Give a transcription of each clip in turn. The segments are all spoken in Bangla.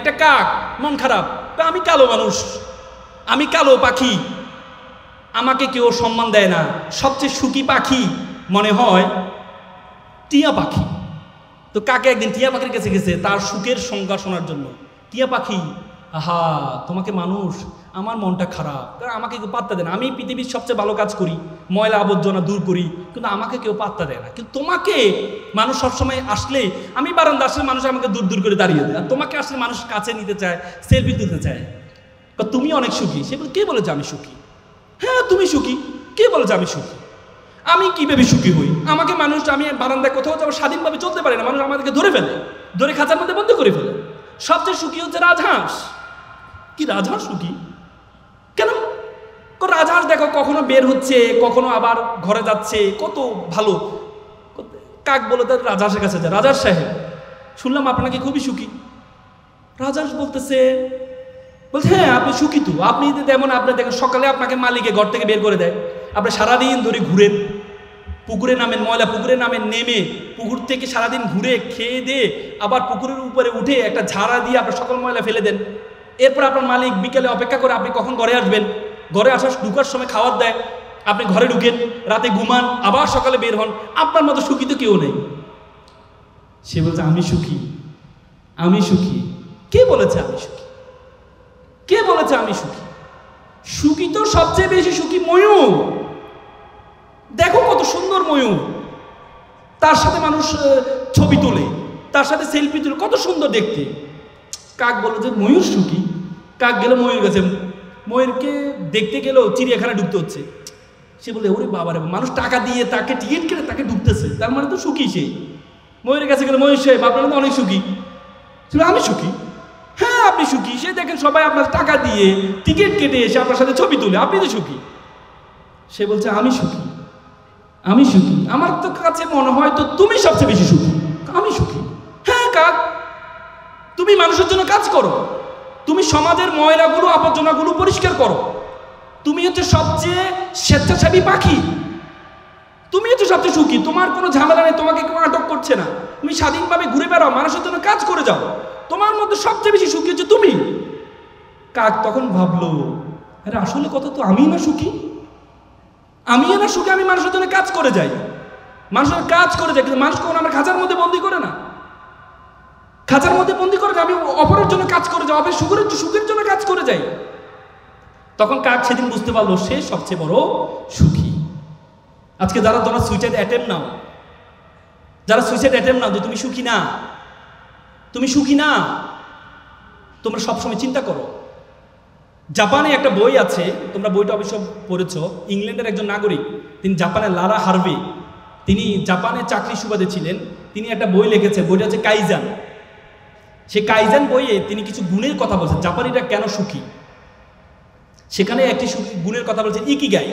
একটা কাক মন খারাপ, আমি কালো মানুষ, আমি কালো পাখি, আমাকে কেউ সম্মান দেয় না। সবচেয়ে সুখী পাখি মনে হয় টিয়া পাখি। তো কাকে একদিন টিয়া পাখির কাছে গেছে তার সুখের সংজ্ঞা শোনার জন্য। টিয়া পাখি, আহা তোমাকে মানুষ, আমার মনটা খারাপ, কারণ আমাকে কেউ পাত্তা দেয় না। আমি পৃথিবীর সবচেয়ে ভালো কাজ করি, ময়লা আবর্জনা দূর করি, কিন্তু আমাকে কেউ পাত্তা দেয় না। কিন্তু তোমাকে মানুষ সবসময় আসলে, আমি বারান্দা আসলে মানুষ আমাকে দূর দূর করে দাঁড়িয়ে দেয়, আর তোমাকে আসলে মানুষ কাছে নিতে চায়, সেলফি তুলতে চায়। তুমি অনেক সুখী। সে বলে, কে বলেছে আমি সুখী? হ্যাঁ তুমি সুখী। কে বলেছে আমি সুখী? আমি কীভাবে সুখী হই? আমাকে মানুষ, আমি বারান্দায় কোথাও যাবো স্বাধীনভাবে চলতে পারি না, মানুষ আমাদেরকে ধরে ফেলে, ধরে খাঁচার মধ্যে বন্ধ করে ফেলে। সবচেয়ে সুখী হচ্ছে রাজহাঁস। কি রাজহাঁস সুখী? কেন? রাজহাঁস দেখো কখনো বের হচ্ছে, কখনো আবার ঘরে যাচ্ছে, কত ভালো। কাক বলে তার রাজহাঁসের কাছে যায়, রাজহাঁস সাহেব শুনলাম আপনাকে খুবই সুখী। রাজহাঁস বলতেছে, বলছে হ্যাঁ আপনি সুখী তো, আপনি তেমন, আপনি দেখেন সকালে আপনাকে মালিকে ঘর থেকে বের করে দেয়, আপনি সারাদিন ধরে ঘুরেন, পুকুরে নামেন, ময়লা পুকুরে নামেন, নেমে পুকুর থেকে সারাদিন ঘুরে খেয়ে দিয়ে আবার পুকুরের উপরে উঠে একটা ঝাড়া দিয়ে আপনার সকল ময়লা ফেলে দেন। এরপর আপনার মালিক বিকেলে অপেক্ষা করে আপনি কখন ঘরে আসবেন, ঘরে আসার ঢুকার সময় খাবার দেয়, আপনি ঘরে ঢুকেন, রাতে ঘুমান, আবার সকালে বের হন। আপনার মতো সুখী তো কেউ নেই। সে বলছে আমি সুখী, আমি সুখী। কে বলেছে আমি সুখী? কে বলেছে আমি সুখী? সুখী তো সবচেয়ে বেশি সুখী ময়ূর। দেখো কত সুন্দর ময়ূর, তার সাথে মানুষ ছবি তোলে, তার সাথে সেলফি তোলে, কত সুন্দর দেখতে। কাক বলে যে ময়ূর সুখী। কাক গেল ময়ূর কাছে, ময়ূরকে দেখতে গেলেও চিড়িয়াখানা ঢুকতে হচ্ছে। সে বলে ওরে বাবারে, মানুষ টাকা দিয়ে তাকে টিকিট কেটে তাকে ঢুকতেছে, তার মানে তো সুখী সে। ময়ূরের কাছে গেলে, ময়ূর সাহেব আপনার তো অনেক সুখী। আমি সুখী? হ্যাঁ আপনি সুখী। সে দেখেন সবাই আপনার টাকা দিয়ে টিকিট কেটে এসে আপনার সাথে ছবি তুলে, আপনি তো সুখী। সে বলছে আমি সুখী, আমি সুখী। আমার তো কাছে মনে হয় তো তুমি সবচেয়ে বেশি সুখী। আমি সুখী? হ্যাঁ কাক, তুমি মানুষের জন্য কাজ করো, তুমি সমাজের ময়লাগুলো আবর্জনাগুলো পরিষ্কার করো, তুমি হচ্ছে সবচেয়ে স্বেচ্ছাসেবী পাখি, তুমি হচ্ছে সবচেয়ে সুখী। তোমার কোনো ঝামেলা নেই, তোমাকে কেউ আটক করছে না, তুমি স্বাধীনভাবে ঘুরে বেড়াও, মানুষের জন্য কাজ করে যাও, তোমার মধ্যে সবচেয়ে বেশি সুখী হচ্ছে তুমি। কাক তখন ভাবলো, আরে আসলে কথা তো আমি না সুখী, আমি না সুখী, আমি মানুষের জন্য কাজ করে যাই, মানুষের কাজ করে যাই, কিন্তু মানুষ কখনো আমার খাঁচার মধ্যে বন্দি করে না, খাঁচার মধ্যে বন্দি করে না, আমি অপরের জন্য কাজ করে যাই, অপরের সুখের জন্য কাজ করে যাই। তখন কাক সেদিন বুঝতে পারলো সে সবচেয়ে বড় সুখী। আজকে যারা তোমরা সুইসাইড অ্যাটেম্প নাও, যারা সুইসাইড অ্যাটেম্প নাও যে তুমি সুখী না, তুমি সুখী না, তোমরা সবসময় চিন্তা করো। জাপানে একটা বই আছে, তোমরা বইটা অবশ্য পড়েছ, ইংল্যান্ডের একজন নাগরিক, তিনি জাপানের লারা হার্ভে, তিনি জাপানে চাকরি সুবাদে ছিলেন, তিনি একটা বই লিখেছে, বইটা হচ্ছে কাইজান। সে কাইজান বইয়ে তিনি কিছু গুণের কথা বলছেন, জাপানিরা কেন সুখী। সেখানে একটি গুণের কথা বলছেন ইকিগাই।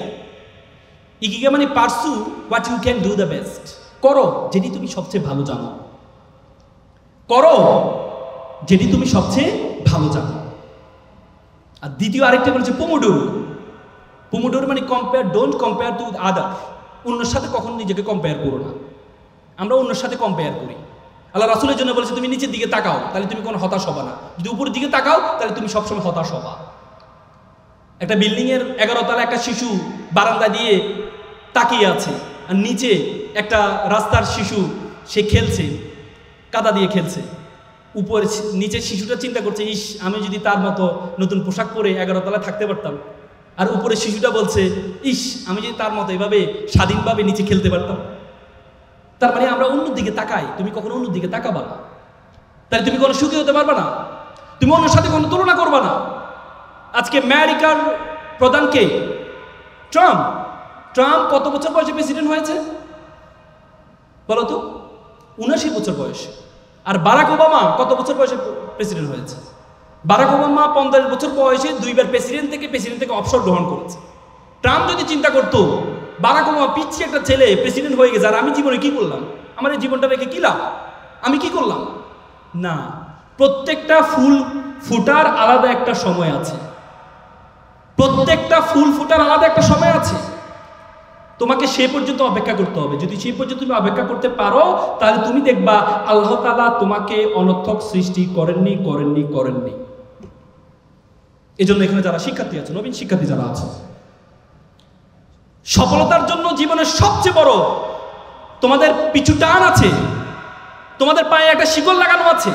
ইকিগাই মানে pursue what you can do the best, করো যেটি তুমি সবচেয়ে ভালো জানো, করো যেটি তুমি সবচেয়ে ভালো জানো। আর দ্বিতীয় আরেকটা বলছে পোমোডোরো। পোমোডোরো মানে compare, don't compare to other, অন্যের সাথে কখনো নিজেকে কম্পেয়ার করো না। আমরা অন্যের সাথে কম্পেয়ার করি। আল্লাহ রাসূলের জন্য বলেছে তুমি নিচের দিকে তাকাও, তাহলে তুমি কোনো হতাশ হবা না, যদি উপরের দিকে তাকাও তাহলে তুমি সবসময় হতাশ হবা। একটা বিল্ডিংয়ের 11 তলা একটা শিশু বারান্দা দিয়ে তাকিয়ে আছে, আর নিচে একটা রাস্তার শিশু সে খেলছে, কাদা দিয়ে খেলছে। উপরে নিচের শিশুটা চিন্তা করছে, ইস আমি যদি তার মতো নতুন পোশাক পরে 11 তলায় থাকতে পারতাম। আর উপরে শিশুটা বলছে, ইস আমি যদি তার মতো এভাবে স্বাধীনভাবে নিচে খেলতে পারতাম। তার মানে আমরা অন্যের দিকে তাকাই, তুমি কখনো অন্যের দিকে তাকাবা না, তাহলে তুমি কোনো সুখী হতে পারবা না, তুমি অন্যের সাথে কোনো তুলনা করবা না। আজকে আমেরিকার প্রধান কে? ট্রাম্প। ট্রাম্প কত বছর বয়সে প্রেসিডেন্ট হয়েছে বলো তো? 79 বছর বয়সে। আর বারাক ওবামা কত বছর বয়সে প্রেসিডেন্ট হয়েছে? বারাক ওবামা 50 বছর বয়সে 2 বার প্রেসিডেন্ট থেকে অবসর গ্রহণ করেছে। ট্রাম্প যদি চিন্তা করতো বারাক ওবামা পিচ্ছি একটা ছেলে প্রেসিডেন্ট হয়ে গেছে, আর আমি জীবনে কি করলাম, আমার এই জীবনটা রেখে কি লাভ, আমি কি করলাম? না, প্রত্যেকটা ফুল ফুটার আলাদা একটা সময় আছে, প্রত্যেকটা ফুল ফুটার আলাদা একটা সময় আছে। তোমাকে সে পর্যন্ত অপেক্ষা করতে হবে। যদি সেই পর্যন্ত তুমি অপেক্ষা করতে পারো, তাহলে তুমি দেখবা আল্লাহ তাআলা তোমাকে অনর্থক সৃষ্টি করেননি। এজন্য এখানে যারা শিক্ষার্থী আছে, নবীন শিক্ষার্থী যারা আছে, সফলতার জন্য জীবনের সবচেয়ে বড় তোমাদের পিছু টান আছে, তোমাদের পায়ে একটা শিকল লাগানো আছে।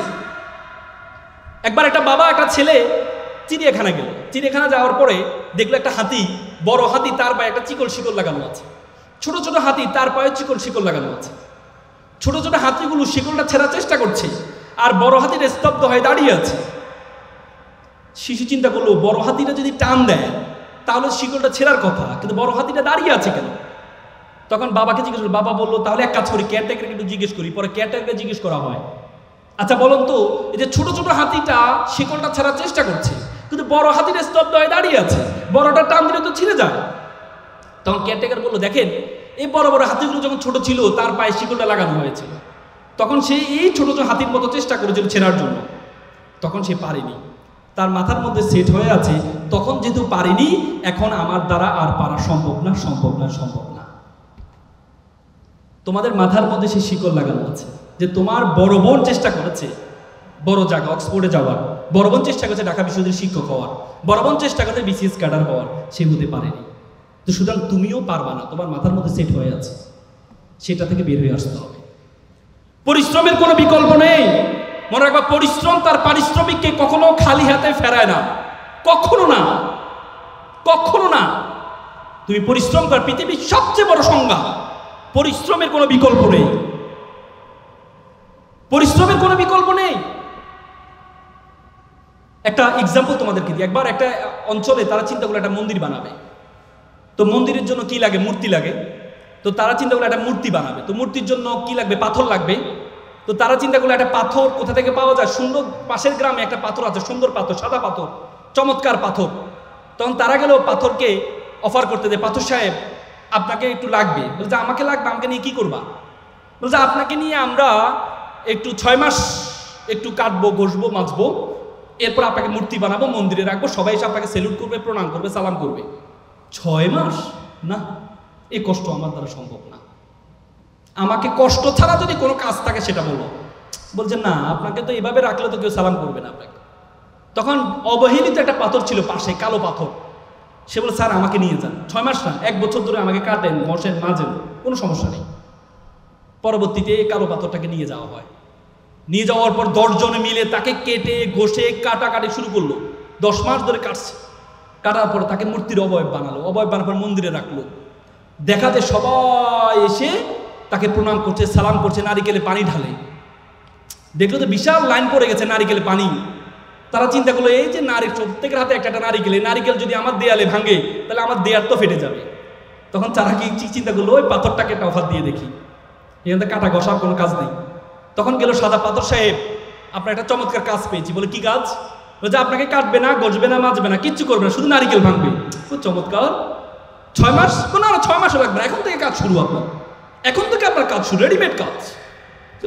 একবার একটা বাবা একটা ছেলে চিড়িয়াখানা গেল, চিড়িয়াখানা যাওয়ার পরে দেখলো একটা হাতি, বড় হাতি, তার পায়ে একটা শিকল লাগানো আছে। ছোট ছোট হাতি তার পায়ে শিকল লাগানো আছে। ছোট ছোট হাতিগুলো শিকলটা ছেঁড়ার চেষ্টা করছে, আর বড় হাতিটা স্তব্ধ হয়ে দাঁড়িয়ে আছে। শিশু চিন্তা করলো, বড় হাতিটা যদি টান দেয় তাহলে শিকলটা ছেঁড়ার কথা, কিন্তু বড় হাতিটা দাঁড়িয়ে আছে কেন? তখন বাবাকে জিজ্ঞেস করলো, বাবা বললো তাহলে এক কাজ করি, কেয়ারটেকারকে একটু জিজ্ঞেস করি। পরে কেয়ারটেকারকে জিজ্ঞেস করা হয়, আচ্ছা বলুন তো, এই যে ছোট ছোট হাতিটা শিকলটা ছাড়ার চেষ্টা করছে, কিন্তু বড় হাতিটা স্তব্ধ হয়ে দাঁড়িয়ে আছে, বড়টা টান দিলে তো ছিঁড়ে যায়। তখন কেয়ারটেকার বললো, দেখেন এই বড় বড় হাতিগুলো যখন ছোট ছিল তার পায়ে শিকলটা লাগানো হয়েছিল, তখন সে এই ছোট ছোট হাতির মতো চেষ্টা করেছিল ছেঁড়ার জন্য, তখন সে পারেনি। তার মাথার মধ্যে সেট হয়ে আছে, তখন যেহেতু পারিনি, এখন আমার দ্বারা আর পারা সম্ভব না। তোমাদের মাথার মধ্যে সে শিকল লাগানো আছে যে তোমার বড় বোন চেষ্টা করেছে বড় জায়গা অক্সফোর্ডে যাওয়ার, বড় বোন চেষ্টা করেছে ঢাকা বিশ্ববিদ্যালয়ের শিক্ষক হওয়ার, বড় বোন চেষ্টা করেছে বিসিএস ক্যাডার হওয়ার, সে হতে পারেনি। তো সুতরাং তুমিও পারবা না, তোমার মাথার মধ্যে সেট হয়ে আছে, সেটা থেকে বের হয়ে আসতে হবে। পরিশ্রমের কোনো বিকল্প নেই। মনে রাখবা, পরিশ্রম তার পারিশ্রমিককে কখনো খালি হাতে ফেরায় না, কখনো না। তুমি পরিশ্রম কর, পৃথিবীর সবচেয়ে বড় সংজ্ঞা। পরিশ্রমের কোনো বিকল্প নেই। একটা এক্সাম্পল তোমাদেরকে দিই। একবার একটা অঞ্চলে তারা চিন্তা করলো একটা মন্দির বানাবে। তো মন্দিরের জন্য কি লাগে? মূর্তি লাগে। তো তারা চিন্তা করলো একটা মূর্তি বানাবে। তো মূর্তির জন্য কি লাগবে? পাথর লাগবে। তো তারা চিন্তা করলো একটা পাথর কোথা থেকে পাওয়া যায়? সুন্দর পাশের গ্রামে একটা পাথর আছে, সুন্দর পাথর, সাদা পাথর, চমৎকার পাথর। তখন তারা গেল পাথরকে অফার করতে, যে পাথর সাহেব আপনাকে একটু লাগবে। বলছে আমাকে লাগবে, আমাকে নিয়ে কি করবা? বলছে আপনাকে নিয়ে আমরা একটু 6 মাস একটু কাটবো, ঘষবো, মাজবো, এরপর আপনাকে মূর্তি বানাবো, মন্দিরে রাখবো, সবাই এসে আপনাকে সেলুট করবে, প্রণাম করবে, সালাম করবে। 6 মাস? না, এই কষ্ট আমার দ্বারা সম্ভব না। আমাকে কষ্ট ছাড়া যদি কোনো কাজ থাকে সেটা বলো। বলছে না, আপনাকে তো এভাবে রাখলে তো কেউ সালাম করবে না আপনাকে। তখন অবহেলিত একটা পাথর ছিল পাশে, কালো পাথর। সে বলে স্যার আমাকে নিয়ে যান, 6 মাস না, 1 বছর ধরে আমাকে কাটেন, ঘষেন, মাজেন, কোনো সমস্যা নেই। পরবর্তীতে কালো পাথরটাকে নিয়ে যাওয়া হয়। নিয়ে যাওয়ার পর 10 জনে মিলে তাকে কেটে ঘষে কাটাকাটি শুরু করলো। 10 মাস ধরে কাটছে। কাটার পর তাকে মূর্তির অবয়ব বানালো। অবয়ব বানার পর মন্দিরে রাখলো। দেখা যায় সবাই এসে তাকে প্রণাম করছে, সালাম করছে, নারিকেলে পানি ঢালে। দেখলো তো বিশাল লাইন পড়ে গেছে নারিকেলে পানি। তারা চিন্তা করলো, এই যে প্রত্যেকের হাতে একটা নারিকেল যদি আমার দেয়ালে ভাঙে তাহলে আমার দেয়াল তো ফেটে যাবে। তখন তারা কি চিন্তা করলো, ওই পাথরটাকে একটা অফার দিয়ে দেখি, এখান থেকে কাটা ঘষার কোনো কাজ নেই। তখন গেল সাদা পাথর সাহেব, আপনার একটা চমৎকার কাজ পেয়েছি। বলে কি কাজ? বলছে আপনাকে কাটবে না, ঘষবে না, মাজবে না, কিচ্ছু করবে না, শুধু নারিকেল ভাঙবে। খুব চমৎকার। 6 মাস? কোনো 6 মাসও লাগবে না, এখন থেকে কাজ শুরু। এখন থেকে আপনার কাজ শুরু, রেডিমেড কাজ।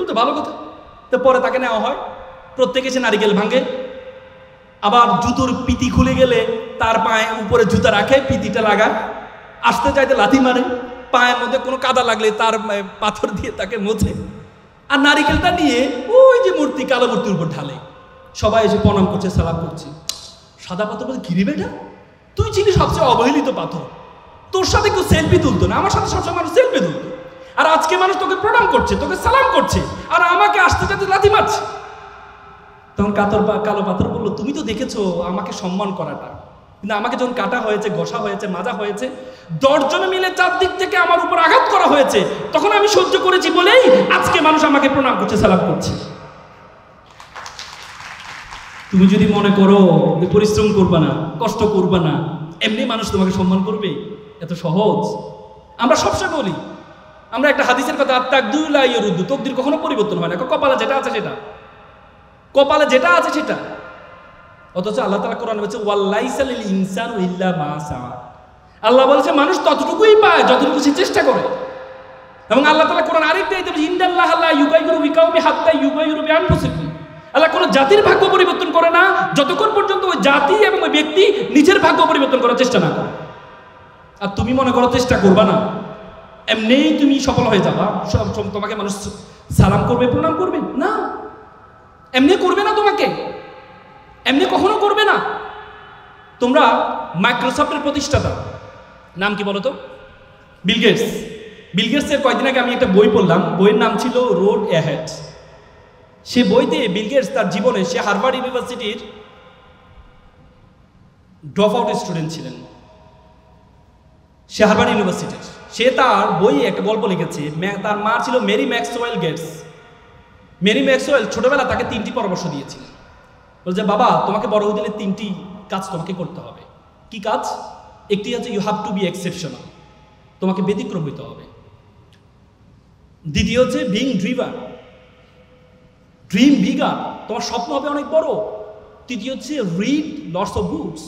তো ভালো কথা। তো পরে তাকে নেওয়া হয়, প্রত্যেকে এসে নারিকেল ভাঙে। আবার জুতোর পিতি খুলে গেলে তার পায়ে উপরে জুতা রাখে, পিতিটা লাগায়, আসতে চাইতে লাথি মারে, পায়ের মধ্যে কোনো কাদা লাগলে তার পাথর দিয়ে তাকে মোছে, আর নারিকেলটা নিয়ে ওই যে মূর্তি, কালো মূর্তির উপর ঢালে। সবাই এসে প্রণাম করছে, সালাম করছে। সাদা পাথর বলছে, কিরে বেটা, তুই ছিলি সবচেয়ে অবহেলিত পাথর, তোর সাথে কেউ সেলফি তুলতো না, আমার সাথে সবসময় মানুষ সেলফি তুলতো, আর আজকে মানুষ তোকে প্রণাম করছে, তোকে সালাম করছে, আর আমাকে আসতে চাইতে লাথি মারছে। তখন কালো পাথর বললো, তুমি তো দেখেছো আমাকে সম্মান করাটা, কিন্তু আমাকে যখন কাটা হয়েছে, ঘষা হয়েছে, মাজা হয়েছে, 10 জনে মিলে চারদিক থেকে আমার উপর আঘাত করা হয়েছে, তখন আমি সহ্য করেছি বলেই আজকে মানুষ আমাকে প্রণাম করছে, সালাম করছে। তুমি যদি মনে করো যে পরিশ্রম করবা না, কষ্ট করবা না, এমনি মানুষ তোমাকে সম্মান করবে, এত সহজ? আমরা সবসময় বলি, আমরা একটা হাদিসের কথা, আত্তাকদুলা ইয়ারুদ্দু, তকদির কখনো পরিবর্তন হয় না, কপালে যেটা আছে সেটা, কপালে যেটা আছে সেটা। অথচ আল্লাহ তাআলা কোরআনে বলেছে, ওয়াল্লাইসা লিল ইনসানু ইল্লা মা সাআ। আল্লাহ বলেছে মানুষ ততটুকুই পায় যতটুকু সে চেষ্টা করে। এবং আল্লাহ তাআলা কোরআন আরেকটা আয়াতে বলেছে, ইন্নাল্লাহা লা ইউগাইয়িরু বিকাওমি হাত্তা ইউগাইয়িরু বিআনফুসিহিম। আল্লাহ কোনো জাতির ভাগ্য পরিবর্তন করে না যতক্ষণ পর্যন্ত ওই জাতি এবং ওই ব্যক্তি নিজের ভাগ্য পরিবর্তন করার চেষ্টা না করে। আর তুমি মনে করো চেষ্টা করবা না, এমনিই তুমি সফল হয়ে যাবা, তোমাকে মানুষ সালাম করবে, প্রণাম করবে না, এমনি করবে না, তোমাকে এমনি কখনো করবে না। তোমরা মাইক্রোসফটের প্রতিষ্ঠাতা নাম কি বলো তো? Bill Gates. বিল গেটসের কয়েকদিন আগে আমি একটা বই পড়লাম, বইয়ের নাম ছিল রোড অ্যাহেড। সে বইতে বিল গেটস তার জীবনে, সে হার্ভার্ড ইউনিভার্সিটির ড্রপ আউট স্টুডেন্ট ছিলেন, সে হার্ভার্ড ইউনিভার্সিটির। সে তার বইয়ে একটা গল্প লিখেছে। তার মা ছিল Mary Maxwell Gates. Mary Maxwell ছোটবেলা তাকে 3টি পরামর্শ দিয়েছিলেন। বলছে, বাবা তোমাকে বড় হয়ে দিলে 3টি কাজ তোমাকে করতে হবে। কি কাজ? একটি হচ্ছে you have to be exceptional, তোমাকে ব্যতিক্রম হইতে হবে। দ্বিতীয় হচ্ছে বিং ড্রিভার, ড্রিম বিগার, তোমার স্বপ্ন হবে অনেক বড়। তৃতীয় হচ্ছে রিড লটস অফ বুকস,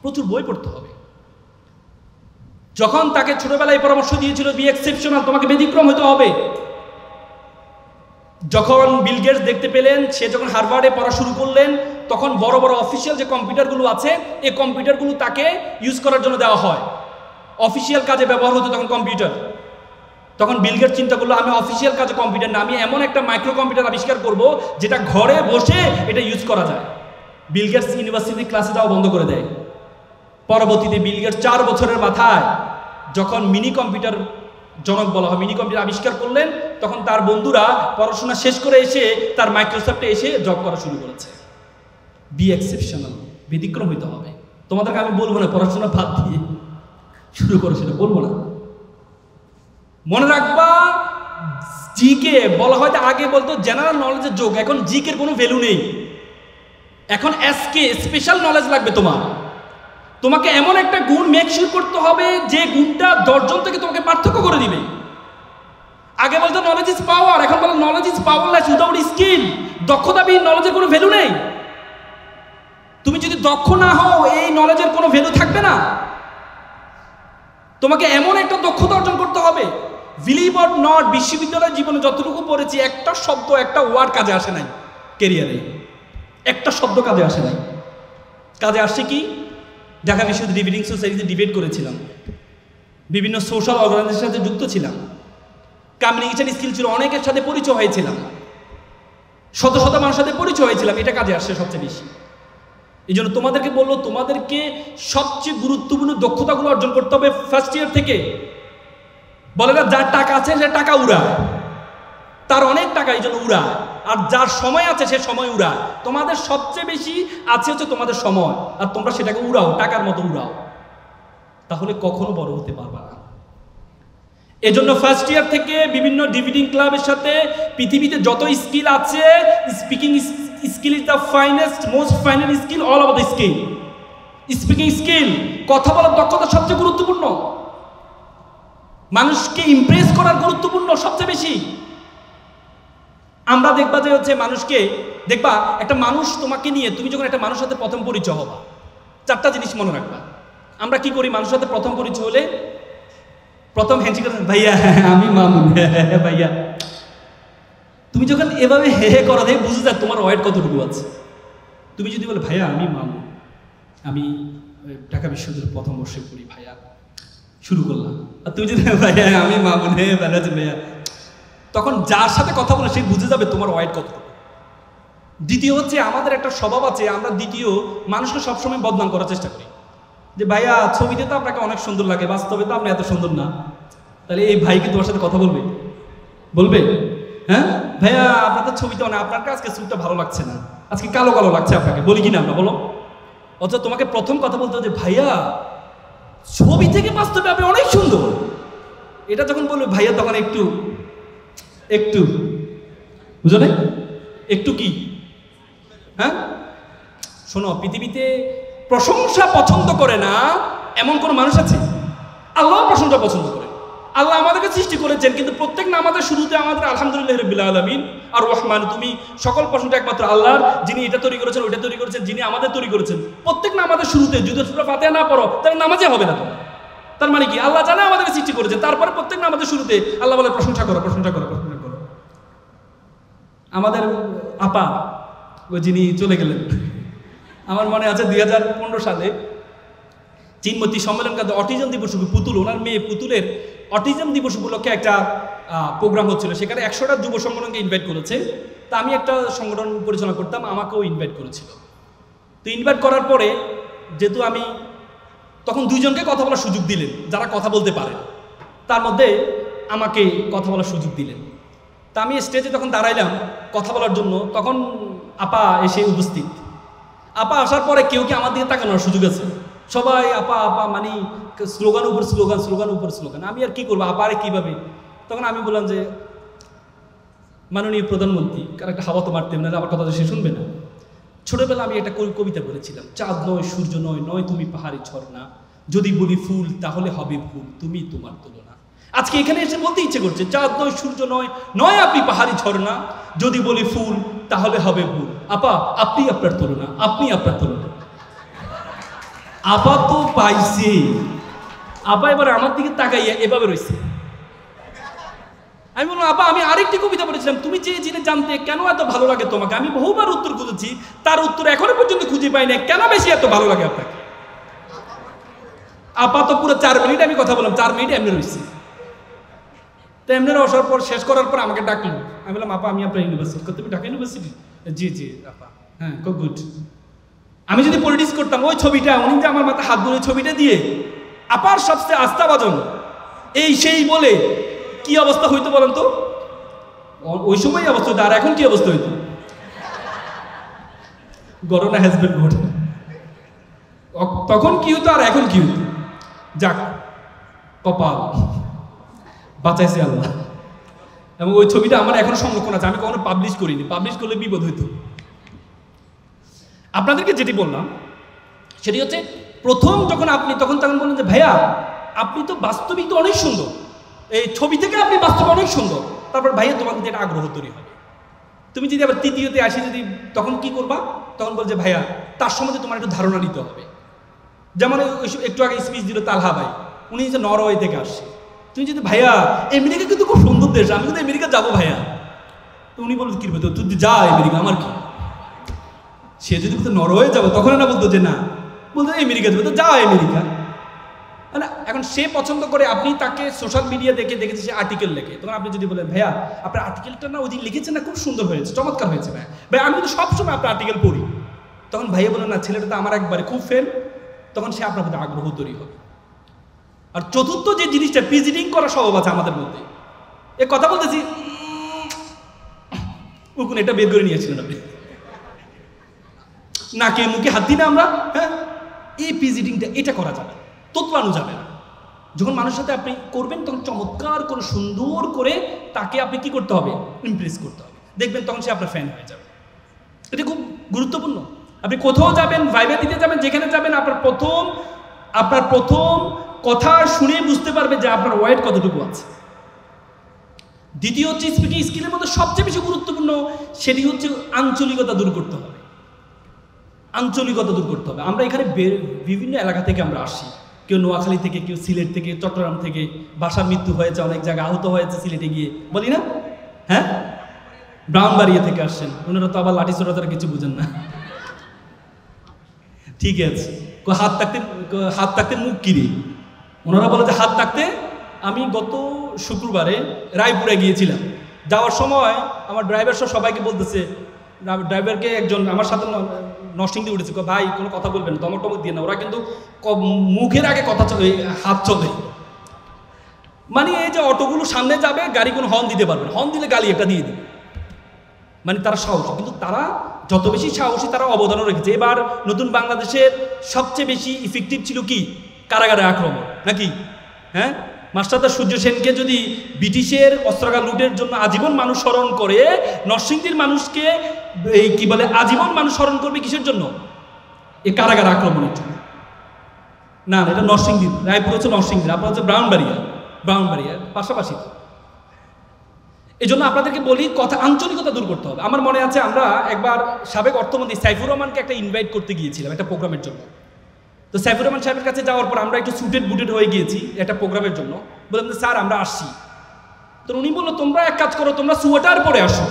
প্রচুর বই পড়তে হবে। যখন তাকে ছোটবেলায় পরামর্শ দিয়েছিল বি এক্সেপশনাল, তোমাকে ব্যতিক্রম হতে হবে, যখন বিল গেটস দেখতে পেলেন, সে যখন হার্ভার্ডে পড়া শুরু করলেন, তখন বড় বড় অফিসিয়াল যে কম্পিউটারগুলো আছে, এই কম্পিউটারগুলো তাকে ইউজ করার জন্য দেওয়া হয়। অফিসিয়াল কাজে ব্যবহার হতো তখন কম্পিউটার। তখন বিল গেটস চিন্তা করলো, আমি অফিসিয়াল কাজে কম্পিউটার না, আমি এমন একটা মাইক্রো কম্পিউটার আবিষ্কার করব যেটা ঘরে বসে এটা ইউজ করা যায়। বিল গেটস ইউনিভার্সিটি ক্লাসে যাওয়া বন্ধ করে দেয়। পরবর্তীতে বিল গেটস 4 বছরের মাথায় যখন মিনি কম্পিউটার জনক বলা হয়, মিনি কম্পিউটার আবিষ্কার করলেন, তখন তার বন্ধুরা পড়াশোনা শেষ করে এসে তার মাইক্রোসফটে এসে জব করা শুরু করেছে। বি এক্সেপশনাল, ব্যতিক্রম হইতে হবে। তোমাদেরকে আমি বলবো না পড়াশোনা বাদ দিয়ে শুরু করো, সেটা বলবো না। মনে রাখবা, জিকে বলা হয় আগে বলতো জেনারেল নলেজের যোগ, এখন জিকের কোনো ভ্যালু নেই। এখন এসকে স্পেশাল নলেজ লাগবে তোমার। তোমাকে এমন একটা গুণ মেকশিওর করতে হবে যে গুণটা 10 জন থেকে তোমাকে পার্থক্য করে দিবে। আগে বলতো নলেজ ইজ পাওয়ার, এখন বলো knowledge is powerless without skill. দক্ষতাবিহীন নলেজের কোনো ভ্যালু নেই। তুমি যদি দক্ষ না হও, এই নলেজের কোনো ভ্যালু থাকবে না। তোমাকে এমন একটা দক্ষতা অর্জন করতে হবে। বিলিভ অর নট, বিশ্ববিদ্যালয় জীবনে যতটুকু পড়েছি, একটা শব্দ, একটা ওয়ার্ড কাজে আসে নাই। ক্যারিয়ারে একটা শব্দ কাজে আসে নাই। কাজে আসছে কি? ঢাকা বিশ্ববিদ্যালয় ডিবেটিং সোসাইটিতে ডিবেট করেছিলাম, বিভিন্ন সোশ্যাল অর্গানাইজেশনের সাথে যুক্ত ছিলাম, কমিউনিকেশন স্কিল ছিল, অনেকের সাথে পরিচয় হয়েছিলাম, শত শত মানুষের সাথে পরিচয় হয়েছিলাম। এটা কাজে আসছে সবচেয়ে বেশি। এই জন্য তোমাদেরকে বললো, তোমাদেরকে সবচেয়ে গুরুত্বপূর্ণ দক্ষতাগুলো অর্জন করতে হবে ফার্স্ট ইয়ার থেকে। বলে না, যার টাকা আছে সে টাকা উড়ায়, তার অনেক টাকা এই জন্য উড়ায়, আর যার সময় আছে সে সময় উড়ায়। তোমাদের সবচেয়ে বেশি আছে হচ্ছে তোমাদের সময়, আর তোমরা সেটাকে উড়াও, টাকার মতো উড়াও, তাহলে কখনো বড় হতে পারবা না। এজন্য ফার্স্ট ইয়ার থেকে বিভিন্ন ডিবেটিং ক্লাবের সাথে পৃথিবীতে যত স্কিল আছে, speaking skill is the finest, most final skill, all over the skill. Speaking skill, কথা বলার দক্ষতা সবচেয়ে গুরুত্বপূর্ণ। মানুষকে ইমপ্রেস করার গুরুত্বপূর্ণ সবচেয়ে বেশি। আমরা দেখবা যে হচ্ছে মানুষকে দেখবা, একটা মানুষ তোমাকে নিয়ে, তুমি যখন একটা মানুষের সাথে প্রথম পরিচয় হবা, 4টা জিনিস মনে রাখবা। আমরা কি করি? মানুষের সাথে প্রথম পরিচয় হলে প্রথম হ্যান্ডশেক করেন, ভাইয়া আমি মামুন, ভাইয়া। তুমি যখন এভাবে হে হে করা দেয়, বুঝে যায় তোমার ওয়েট কতটুকু আছে। তুমি যদি বলে, ভাইয়া আমি মামুন, আমি ঢাকা বিশ্ববিদ্যালয়ের প্রথম বর্ষে পড়ি, ভাইয়া, শুরু করলাম। আর তুমি যদি ভাইয়া আমি মামুন, হে ভালো আছেন ভাইয়া, তখন যার সাথে কথা বলে সে বুঝে যাবে তোমার ওয়েট কতটুকু। দ্বিতীয় হচ্ছে, আমাদের একটা স্বভাব আছে, আমরা দ্বিতীয় মানুষকে সবসময় বদনাম করার চেষ্টা করি, যে ভাইয়া ছবিতে তো আপনাকে অনেক সুন্দর লাগে, বাস্তবে তো আপনি এত সুন্দর না। তাহলে এই ভাই কি তোমার সাথে কথা বলবে? বলবে? হ্যাঁ ভাইয়া, আপনার তো ছবিতে অনেক, আপনার আজকে চুলটা ভালো লাগছে না, আজকে কালো কালো লাগছে আপনাকে, বলি কিনা আমরা, বলো। অথচ তোমাকে প্রথম কথা বলতে হবে যে ভাইয়া ছবি থেকে বাস্তবে আপনি অনেক সুন্দর। এটা যখন বলবে ভাইয়া, তখন একটু একটু বুঝো না, একটু কি, হ্যাঁ শোনো, পৃথিবীতে প্রশংসা পছন্দ করে না এমন কোন মানুষ আছে? আল্লাহ প্রশংসা পছন্দ করে। আল্লাহ আমাদেরকে সৃষ্টি করেছেন, কিন্তু প্রত্যেক নামাজের শুরুতে আমাদের আলহামদুলিল্লাহ রাব্বিল আলামিন আর রহমান, তুমি সকল প্রশংসা একমাত্র আল্লাহর, যিনি এটা তৈরি করেছেন, ওইটা তৈরি করেছেন, যিনি আমাদের তৈরি করেছেন। প্রত্যেক নামাজের শুরুতে যদি সূরা ফাতিহা না পড়ো, তাহলে নামাজে হবে না তোমার। তার মানে কি? আল্লাহ জানে আমাদেরকে সৃষ্টি করেছেন, তারপরে প্রত্যেক নামাজের শুরুতে আল্লাহ বলে প্রশংসা করো, প্রশংসা করো, প্রশংসা করো। আমাদের আপা, ওই যিনি চলে গেলেন, আমার মনে আছে 2015 সালে চিনমতি সম্মেলন কাজে অটিজম দিবস, পুতুল, ওনার মেয়ে পুতুলের অটিজম দিবস উপলক্ষে একটা প্রোগ্রাম হচ্ছিল, সেখানে 100টা যুব সংগঠনকে ইনভাইট করেছে। তা আমি একটা সংগঠন পরিচালনা করতাম, আমাকেও ইনভাইট করেছিল। তো ইনভাইট করার পরে যেহেতু আমি তখন 2 জনকে কথা বলার সুযোগ দিলেন যারা কথা বলতে পারেন, তার মধ্যে আমাকে কথা বলার সুযোগ দিলেন। তা আমি স্টেজে তখন দাঁড়াইলাম কথা বলার জন্য, তখন আপা এসে উপস্থিত। আপা আসার পরে কেউ কি আমার দিকে তাকানোর সুযোগ আছে? সবাই আপা আপা মানে স্লোগান উপর স্লোগান, স্লোগান উপর স্লোগান। আমি আর কি করবো, আপারে কীভাবে? তখন আমি বললাম যে মাননীয় প্রধানমন্ত্রী, কার একটা হাওয়া তো মারতেন না, আমার কথা তো সে শুনবে না। ছোটবেলা আমি একটা কবিতা পড়েছিলাম, চাঁদ নয় সূর্য নয়, নয় তুমি পাহাড়ি ঝর্ণা, যদি বলি ফুল তাহলে হবে ফুল, তুমি তোমার তুলনা। আজকে এখানে এসে বলতে ইচ্ছে করছে, চাঁদ নয় সূর্য নয়, নয় আপনি পাহাড়ি ঝর্ণা, যদি বলি ফুল তাহলে হবে ফুল। আপা আপনি আপনার তুলনা, আপনি আপনার তুলনা। আপা তো পাইছে, আপা এবার আমার দিকে তাকাইয়া এভাবে রয়েছে। আমি বললাম আপা আমি আরেকটি কবিতা পড়েছিলাম, তুমি যে জিনিস জানতে কেন এত ভালো লাগে তোমাকে, আমি বহুবার উত্তর খুঁজেছি, তার উত্তর এখনো পর্যন্ত খুঁজে পাই না, কেন বেশি এত ভালো লাগে আপনাকে? আপা তো পুরো 4 মিনিট আমি কথা বললাম, 4 মিনিট এমনি রয়েছে। তো এমনি রসার পর শেষ করার পর আমাকে ডাকলো। আমি বললাম আপা আমি আপনার ইউনিভার্সিটি। তুমি ঢাকা ইউনিভার্সিটি? জি জি আপা, হ্যাঁ খুব গুড। আমি যদি পলিটিক্স করতাম, ওই ছবিটা উনি যে আমার মাথায় হাত ধরে ছবিটা দিয়ে আপার সবচেয়ে আস্থাভাজন এই সেই বলে কি অবস্থা হইতো বলেন তো? ওই সময় অবস্থা হইতো, আর এখন কি অবস্থা হইতো? গণনা হ্যাজ বিন গুড। তখন কি হতো আর এখন কি হতো? যাক কপাল, বাঁচাইছে আল্লাহ। এবং ওই ছবিটা আমার এখনো সংরক্ষণ আছে, আমি কখনো পাবলিশ করিনি, পাবলিশ করলে বিপদ হইতো। আপনাদেরকে যেটি বললাম সেটি হচ্ছে, প্রথম যখন আপনি তখন বললেন যে ভাইয়া আপনি তো বাস্তবিক তো অনেক সুন্দর, এই ছবি থেকে আপনি বাস্তবে অনেক সুন্দর, তারপর ভাইয়া তোমার কিন্তু একটা আগ্রহ তৈরি হবে। তুমি যদি আবার তৃতীয়তে আসি, যদি তখন কি করবা? তখন বলছে ভাইয়া তার সম্বন্ধে তোমার একটু ধারণা নিতে হবে। যেমন একটু আগে স্পিচ দিল তালহা ভাই, উনি যে নরওয়ে থেকে আসছে। তুমি যদি ভাইয়া আমেরিকা কিন্তু খুব সুন্দর দেশ, আমি কিন্তু আমেরিকা যাবো ভাইয়া, তো উনি বলতো কি বলতো, তুই যা আমেরিকা, আমার কি? সে যদি বলতো নরওয়ে যাবো, তখন না বলতো যে না, বলতো আমেরিকা যাবো, তো যা আমেরিকা। না, এখন সে পছন্দ করে, আপনি তাকে সোশ্যাল মিডিয়া দেখেছে সে আর্টিকেল লেখে, তখন আপনি যদি বলেন ভাইয়া আপনার আর্টিকেলটা না ওই দিন লিখেছেন না, খুব সুন্দর হয়েছে, চমৎকার হয়েছে ভাই, ভাই আমি কিন্তু সবসময় আপনার আর্টিকেল পড়ি, তখন ভাইয়া বলেন না ছেলেটা তো আমার একবারে খুব ফেল, তখন সে আপনার প্রতি আগ্রহ তৈরি হবে। আর চতুর্থ যে জিনিসটা, পিজিটিং করা স্বভাব আছে আমাদের মধ্যে, এ কথা বলতেছি উকুন এটা বের করে নিয়েছিলেন আপনি, নাকে মুখে হাত দিই না আমরা, হ্যাঁ এই পিজিটিংটা এটা করা যাবে, তোতলানো যাবে না। যখন মানুষের সাথে আপনি করবেন তখন চমৎকার করে সুন্দর করে তাকে আপনি কি করতে হবে, ইমপ্রেস করতে হবে, দেখবেন তখন সে আপনার ফ্যান হয়ে যাবে। এটা খুব গুরুত্বপূর্ণ। আপনি কোথাও যাবেন, ভাইবা দিতে যাবেন, যেখানে যাবেন, আপনার প্রথম কথা শুনে বুঝতে পারবে যে আপনার ওয়েট কতটুকু আছে। দ্বিতীয় হচ্ছে স্পিকিং স্কিলের মধ্যে সবচেয়ে বেশি গুরুত্বপূর্ণ, সেটি হচ্ছে আঞ্চলিকতা দূর করতে হবে। আঞ্চলিকতা দূর করতে হবে। আমরা এখানে বিভিন্ন এলাকা থেকে আমরা আসি, কেউ নোয়াখালী থেকে, কেউ সিলেট থেকে, চট্টগ্রাম থেকে, বাসার মৃত্যু হয়েছে, অনেক জায়গায় আহত হয়েছে সিলেটে গিয়ে, বলি না, হ্যাঁ ব্রাহ্মণবাড়িয়া থেকে আসছেন, ওনারা তো আবার লাঠি ছোড়া তারা কিছু বুঝেন না, ঠিক আছে, হাত থাকতে মুখ কিরে, ওনারা বলে যে হাত থাকতে। আমি গত শুক্রবারে রায়পুরে গিয়েছিলাম, যাওয়ার সময় আমার ড্রাইভার সহ সবাইকে বলতেছে, ড্রাইভারকে একজন আমার সাথে নরসিং দিয়ে উঠেছে, ভাই কোনো কথা বলবেন না, টমক দিয়ে না, ওরা কিন্তু মুখের আগে কথা চলে, হাত চলে, মানে এই যে অটোগুলো সামনে যাবে, গাড়ি কোনো হর্ন দিতে পারবে না, হর্ন দিলে গালি একটা দিয়ে দিবে, মানে তারা সাহসী। কিন্তু তারা যত বেশি সাহসী, তারা অবদানও রেখেছে। এবার নতুন বাংলাদেশের সবচেয়ে বেশি ইফেক্টিভ ছিল কি, কারাগারে আক্রমণ, নাকি? হ্যাঁ, মাস্টারদা সূর্য সেনকে যদি ব্রিটিশের অস্ত্রাগার লুটের জন্য আজীবন মানুষ স্মরণ করে, নরসিংদীর মানুষকে এই কি বলে আজীবন মানুষ স্মরণ করবে কিসের জন্য? এই কারাগার আক্রমণের জন্য। না এটা নরসিংদী, রায়পুর হচ্ছে নরসিংদী, আপনার হচ্ছে ব্রাহ্মণবাড়িয়া পাশাপাশি। এই জন্য আপনাদেরকে বলি, কথা আঞ্চলিকতা দূর করতে হবে। আমার মনে আছে আমরা একবার সাবেক অর্থমন্ত্রী সাইফুর রহমানকে একটা ইনভাইট করতে গিয়েছিলাম একটা প্রোগ্রামের জন্য। তো সাইফুর রহমান সাহেবের কাছে যাওয়ার পর আমরা একটু সুটেড বুটেড হয়ে গিয়েছি একটা প্রোগ্রামের জন্য, বললাম যে স্যার আমরা আসছি। তো উনি বললো তোমরা এক কাজ করো, তোমরা সোয়েটার পরে আসো।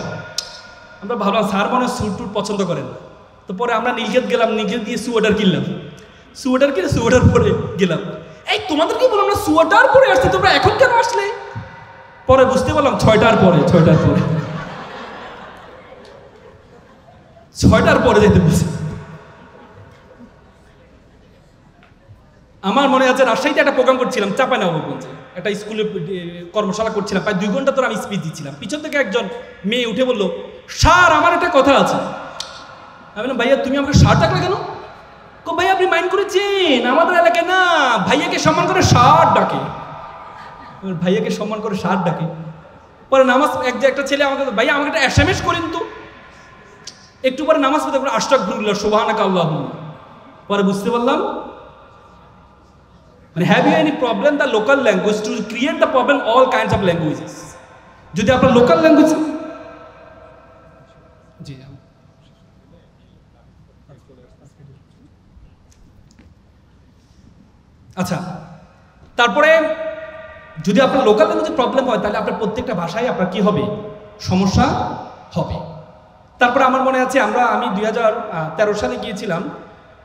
আমরা ভাবলাম স্যার মনে স্যুট টুট পছন্দ করেন না। তো পরে আমরা নীলক্ষেত গেলাম, নীলক্ষেত দিয়ে সোয়েটার কিনলাম, সোয়েটার কিনে সোয়েটার পরে গেলাম। এই তোমাদেরকে বললাম না সোয়েটার পরে আসছে, তোমরা এখন কেন আসলে? পরে বুঝতে পারলাম 6টার পরে যেতে বলছে। আমার মনে আছে রাজশাহীতে একটা প্রোগ্রাম করছিলাম, চাঁপাইনবাবগঞ্জে একটা স্কুলে কর্মশালা করছিলাম, প্রায় 2 ঘন্টা ধরে আমি স্পিচ দিচ্ছিলাম। পিছন থেকে একজন মেয়ে উঠে বললো, স্যার আমার একটা কথা আছে। আমি বললাম, ভাইয়া তুমি আমাকে স্যার ডাকলে কেন? ভাই আপনি মাইন্ড করেছেন, আমাদের এলাকায় না ভাইয়াকে সম্মান করে স্যার ডাকে। ভাইয়াকে সম্মান করে স্যার ডাকে। পরে নামাজ একটা ছেলে আমাকে, ভাইয়া আমাকে একটা SMS করেন তো। একটু পরে নামাজ পড়তে পরে আস্তাগফিরুল্লাহ সুবহানাকা আল্লাহুম্মা। পরে বুঝতে পারলাম, মানে have you any problem the local language to create the problem all kinds of languages. যদি আপনার লোকাল ল্যাঙ্গুয়েজ, জি আচ্ছা, তারপরে যদি আপনার লোকাল ল্যাঙ্গুয়েজে প্রবলেম হয় তাহলে আপনার প্রত্যেকটা ভাষায় আপনার কি হবে, সমস্যা হবে। তারপরে আমার মনে আছে আমি 2013 সালে গিয়েছিলাম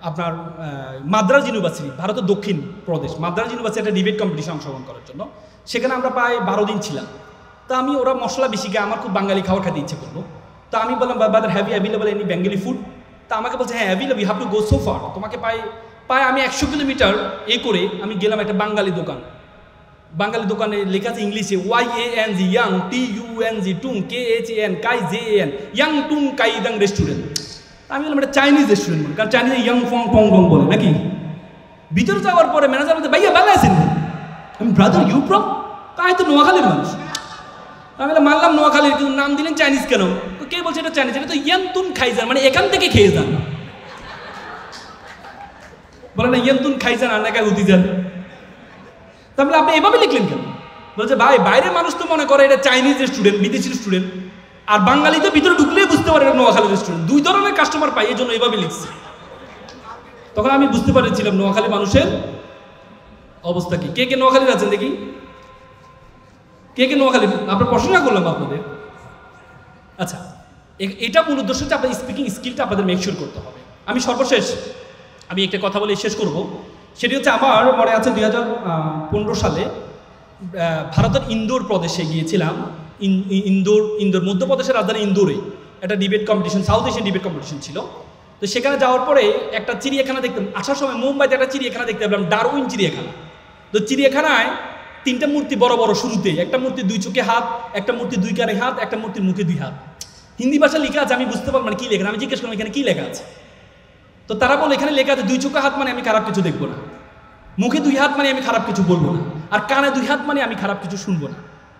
আপনার মাদ্রাজ ইউনিভার্সিটি, ভারতের দক্ষিণ প্রদেশ মাদ্রাজ ইউনিভার্সিটি একটা ডিবেট কম্পিটিশন অংশগ্রহণ করার জন্য। সেখানে আমরা প্রায় 12 দিন ছিলাম। তা ওরা মশলা বেশি খায়, আমার খুব বাঙালি খাবার খেতে ইচ্ছে করলো। তা আমি বললাম, brother have you available any Bengali food? তা আমাকে বলছে, হ্যাঁ available, you have to go so far. তোমাকে পায় আমি 100 কিলোমিটার করে আমি গেলাম একটা বাঙালি দোকানে লেখা আছে ইংলিশে YANG ইয়াং TUNG টুং KHAN কাই JAN ইয়াং টুং কাইদাং রেস্টুরেন্ট। আমি বললাম এটা চাইনিজ রেস্টুরেন্ট, কারণ চাইনিজে ইয়াং ফং পং পং বলে নাকি। ভিতরে যাওয়ার পরে ম্যানেজার বলতে, ভাইয়া ভালো আছেন? আমি ব্রাদার ইউ ফ্রম? তাই তো নোয়াখালীর মানুষ। আমি মানলাম নোয়াখালীর, কিন্তু নাম দিলেন চাইনিজ কেন? কে বলছে এটা চাইনিজ? এটা তো ইয়াং তুন খাইজান, মানে এখান থেকে খেয়ে যান। বলে না ইয়াং তুন খাইজান আর নাকি উঠি যান। তাহলে আপনি এভাবে লিখলেন কেন? বলছে ভাই বাইরের মানুষ তো মনে করে এটা চাইনিজ রেস্টুরেন্ট, বিদেশি রেস্টুরেন্ট, আর বাঙালিতে ভিতরে ঢুকলেই বুঝতে পারে এটা নোয়াখালী রেস্টুরেন্ট। 2 ধরনের কাস্টমার পাই, এই জন্য এভাবে লিখছি। তখন আমি বুঝতে পারছিলাম নোয়াখালী মানুষের অবস্থা কি। কে নোয়াখালীর আছেন দেখি? কে নোয়াখালী? আপনার প্রশ্ন করলাম আপনাদের। আচ্ছা, এটা মূল উদ্দেশ্য হচ্ছে আপনার স্পিকিং স্কিলটা আপনাদের মেকশিওর করতে হবে। আমি সর্বশেষ একটা কথা বলে শেষ করব। সেটি হচ্ছে আমার মনে আছে 2015 সালে ভারতের ইন্দোর প্রদেশে গিয়েছিলাম। ইন্দোর মধ্যপ্রদেশের রাজধানী ইন্দোরে একটা debate competition, south Asian debate competition ছিল। তো সেখানে যাওয়ার পরে একটা চিড়িয়াখানা দেখতাম, আসার সময় মুম্বাইতে একটা চিড়িয়াখানা দেখতে পেলাম, ডারউইন চিড়িয়াখানা। তো চিড়িয়াখানায় 3টা মূর্তি বড় বড়, শুরুতে একটা মূর্তি 2 চোখে হাত, একটা মূর্তি 2 কানে হাত, একটা মূর্তির মুখে 2 হাত। হিন্দি ভাষা লেখা আছে, আমি বুঝতে পারলাম মানে কি লেখা। আমি জিজ্ঞেস করলাম এখানে কি লেখা আছে? তো তারা বলে এখানে লেখা আছে 2 চোখে হাত মানে আমি খারাপ কিছু দেখবো না, মুখে 2 হাত মানে আমি খারাপ কিছু বলবো না, আর কানে 2 হাত মানে আমি খারাপ কিছু শুনবো না।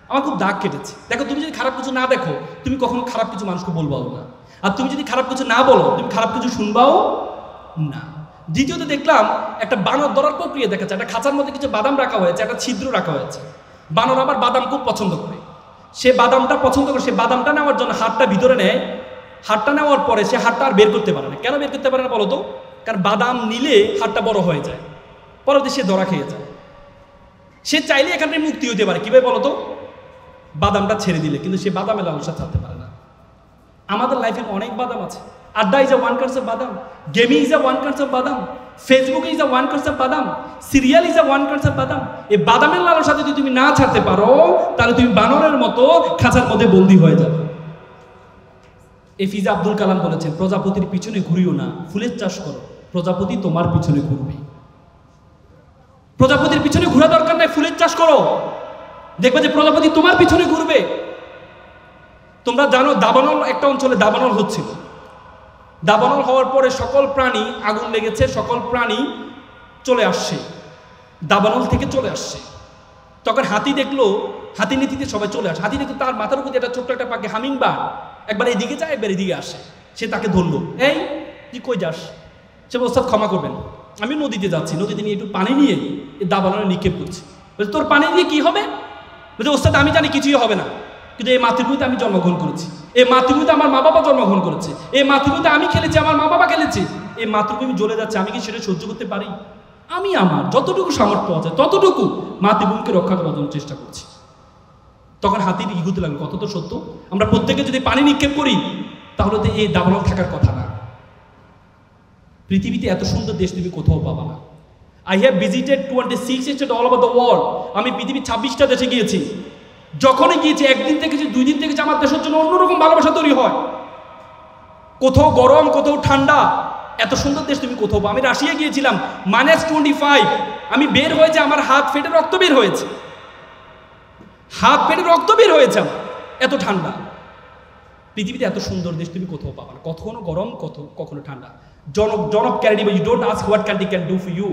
আমার খুব দাগ কেটেছে। দেখো, তুমি যদি খারাপ কিছু না দেখো, তুমি কখনো খারাপ কিছু মানুষকে বলবাও না, আর তুমি যদি খারাপ কিছু না বলো, তুমি খারাপ কিছু শুনবাও না। দ্বিতীয়ত দেখলাম একটা বানর ধরার প্রক্রিয়া দেখাচ্ছে। একটা খাঁচার মধ্যে কিছু বাদাম রাখা হয়েছে, একটা ছিদ্র রাখা হয়েছে। বানর আবার বাদাম খুব পছন্দ করে, সে বাদামটা পছন্দ করে, সে বাদামটা নেওয়ার জন্য হাতটা ভিতরে নেয়। হাতটা নেওয়ার পরে সে হাতটা আর বের করতে পারে না। কেন বের করতে পারে না বলো তো? কারণ বাদাম নিলে হাতটা বড় হয়ে যায়, পরবর্তী সে ধরা খেয়ে যায়। সে চাইলে এখান থেকে মুক্তি হতে পারে, কিভাবে বলো তো? বাদামটা ছেড়ে দিলে। কিন্তু সে বাদামের লালসা ছাড়তে পারে না। আমাদের লাইফে অনেক বাদাম আছে। আড্ডা is a one kinds of বাদাম, gaming is a one kinds of বাদাম, Facebook is a one kinds of বাদাম, serial is a one kinds of বাদাম। এই বাদামের লালসা যদি তুমি না ছাড়তে পারো, তাহলে তুমি বানরের মতো খাঁচার মধ্যে বন্দী হয়ে যাবে। এপিজে আব্দুল কালাম বলেছেন, প্রজাপতির পিছনে ঘুরিও না, ফুলের চাষ করো, প্রজাপতি তোমার পিছনে ঘুরবে। প্রজাপতির পিছনে ঘোরা দরকার নাই, ফুলের চাষ করো, দেখবে যে প্রজাপতি তোমার পিছনে ঘুরবে। তোমরা জানো দাবানল একটা অঞ্চলে দাবানল হচ্ছিল। দাবানল হওয়ার পরে সকল প্রাণী, আগুন লেগেছে, সকল প্রাণী চলে আসছে, দাবানল থেকে চলে আসছে। তখন হাতি দেখলো, হাতি নীতিতে সবাই চলে আসে। হাতি দেখলো তার মাথার উপর একটা ছোট্ট একটা পাখি হামিংবার্ড একবার এদিকে যায়, একবার এদিকে আসে। সে তাকে ধরলো, এই তুই কই যাস? সে ওস্তাদ ক্ষমা করবেন, আমি নদীতে যাচ্ছি, নদীতে নিয়ে একটু পানি নিয়ে এই দাবানলে নিক্ষেপ করছি। বলছে তোর পানি দিয়ে কি হবে? বলছে ওস্তাদ আমি জানি কিছুই হবে না, কিন্তু এই মাতৃভূমিতে আমি জন্মগ্রহণ করেছি, এই মাতৃভূমিতে আমার মা বাবা জন্মগ্রহণ করেছে, এই মাতৃভূমিতে আমি খেলেছি, আমার মা বাবা খেলেছে। এই মাতৃভূমি জ্বলে যাচ্ছে, আমি কি সেটা সহ্য করতে পারি? আমি আমার যতটুকু সামর্থ্য আছে ততটুকু মাতৃভূমিকে রক্ষা করার জন্য চেষ্টা করছি। তখন হাতির ইগুতে লাগলো, কত তো সত্য। আমরা প্রত্যেকে যদি পানি নিক্ষেপ করি, তাহলে তো এই দাবানল থাকার কথা না। পৃথিবীতে এত সুন্দর দেশ তুমি কোথাও পাবা না। I have visited 26 states all over the world. আমি পৃথিবীর 26টা দেশে গিয়েছি। যখনই গিয়েছি একদিন থেকেছি, 2 দিন থেকেছি, আমার দেশের জন্য অন্যরকম ভালোবাসা তৈরি হয়। কোথাও গরম, কোথাও ঠান্ডা, এত সুন্দর দেশ তুমি কোথাও। আমি রাশিয়া গিয়েছিলাম, -25। আমি বের হয়েছে, আমার হাত ফেটে রক্ত বের হয়েছে, হাত ফেটে রক্ত বের হয়েছে আমার, এত ঠান্ডা। পৃথিবীতে এত সুন্দর দেশ তুমি কোথাও পাবা না, কখনো গরম, কখনো ঠান্ডা। John of Kennedy, you don't ask what country can do for you,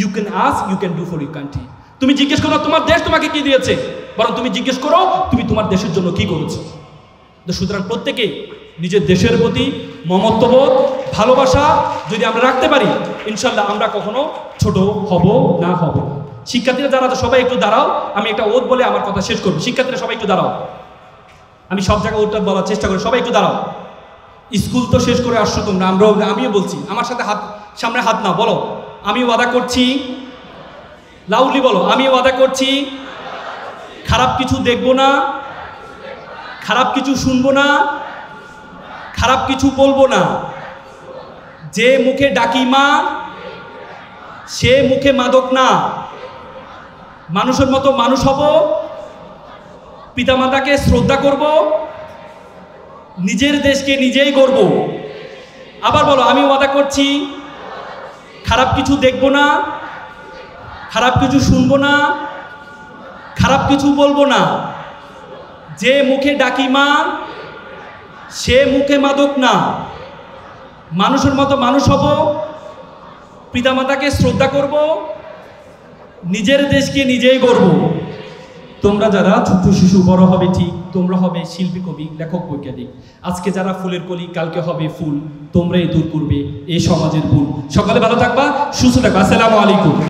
you can ask you can do for your country. তুমি জিজ্ঞেস করো তোমার দেশ তোমাকে কি দিয়েছে, বরং তুমি জিজ্ঞেস করো তুমি তোমার দেশের জন্য কি করেছো। তো সুতরাং প্রত্যেকে নিজের দেশের প্রতি মমত্ববোধ, ভালোবাসা যদি আমরা রাখতে পারি, ইনশাল্লাহ আমরা কখনো ছোট হব না। শিক্ষার্থীরা যারা আছে সবাই একটু দাঁড়াও, আমি একটা ওত বলে আমার কথা শেষ করবো। শিক্ষার্থীরা সবাই একটু দাঁড়াও, আমি সব জায়গায় ওটা বলার চেষ্টা করি, সবাই একটু দাঁড়াও। স্কুল তো শেষ করে আসছো তোমরা, আমিও বলছি, আমার সাথে সামনে হাত না, বলো আমি ওয়াদা করছি, লাউডলি বলো, আমি ওয়াদা করছি খারাপ কিছু দেখবো না, খারাপ কিছু শুনবো না, খারাপ কিছু বলবো না। যে মুখে ডাকি মা, সে মুখে মাদক না। মানুষের মতো মানুষ হব, পিতামাতাকে শ্রদ্ধা করব, নিজের দেশকে নিজেই গড়ব। আবার বলো, আমি ওয়াদা করছি খারাপ কিছু দেখবো না, খারাপ কিছু শুনবো না, খারাপ কিছু বলবো না। যে মুখে ডাকি মা, সে মুখে মাদক না। মানুষের মতো মানুষ হব, পিতামাতাকে শ্রদ্ধা করব, নিজের দেশকে নিজেই গড়ব। তোমরা যারা ছোট্ট শিশু, বড় হবে ঠিক, তোমরা হবে শিল্পী, কবি, লেখক, বৈজ্ঞানিক। আজকে যারা ফুলের কলি, কালকে হবে ফুল। তোমরাই দূর করবে এই সমাজের ভুল। সকালে ভালো থাকবা, সুস্থ থাকবা। আসসালামু আলাইকুম।